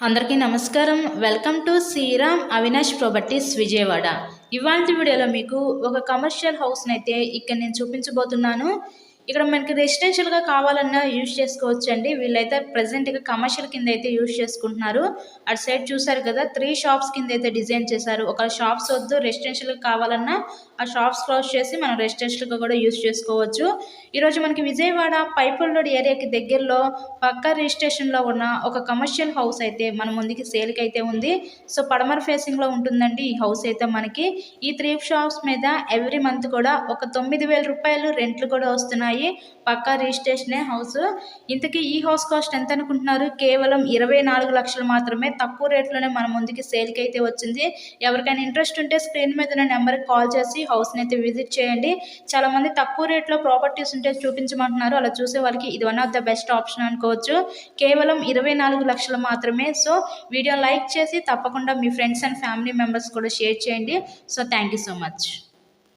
అందరికీ నమస్కారం. Welcome to Sriram Avinash properties Vijayawada. ఇవాల్టి వీడియోలో మీకు ఒక కమర్షియల్ హౌస్ని అయితే ఇక్కడ నేను చూపించబోతున్నాను. ఇక్కడ మనకి రెసిడెన్షియల్గా కావాలన్నా యూజ్ చేసుకోవచ్చండి. వీళ్ళైతే ప్రజెంట్గా కమర్షియల్ కింద అయితే యూజ్ చేసుకుంటున్నారు. అటు సైడ్ చూసారు కదా, 3 షాప్స్ కింద అయితే డిజైన్ చేశారు. ఒక షాప్స్ వద్దు, రెసిడెన్షియల్గా కావాలన్నా ఆ షాప్స్ క్లోజ్ చేసి మనం రెసిడెన్షియల్గా కూడా యూజ్ చేసుకోవచ్చు. ఈరోజు మనకి విజయవాడ పైపుల్ రోడ్ ఏరియాకి దగ్గరలో పక్కా రిజిస్ట్రేషన్లో ఉన్న ఒక కమర్షియల్ హౌస్ అయితే మన ముందుకి సేల్కి అయితే ఉంది. సో పడమర ఫేసింగ్లో ఉంటుందండి ఈ హౌస్ అయితే. మనకి ఈ 3 షాప్స్ మీద ఎవ్రీ మంత్ కూడా ఒక 9,000 రూపాయలు రెంట్లు కూడా వస్తున్నాయి. పక్కా రిజిస్ట్రేషనే హౌస్. ఇంతకీ ఈ హౌస్ కాస్ట్ ఎంత అనుకుంటున్నారు? కేవలం 24 లక్షలు మాత్రమే. తక్కువ రేట్లోనే మన ముందుకి సేల్కి అయితే వచ్చింది. ఎవరికైనా ఇంట్రెస్ట్ ఉంటే స్క్రీన్ మీద ఉన్న నెంబర్కి కాల్ చేసి హౌస్ని అయితే విజిట్ చేయండి. చాలామంది తక్కువ రేట్లో ప్రాపర్టీస్ ఉంటే చూపించమంటున్నారు. అలా చూసే వాళ్ళకి ఇది one of the best option అనుకోవచ్చు. కేవలం 24 లక్షలు మాత్రమే. సో వీడియో లైక్ చేసి తప్పకుండా మీ ఫ్రెండ్స్ అండ్ ఫ్యామిలీ మెంబర్స్ కూడా షేర్ చేయండి. So thank you so much.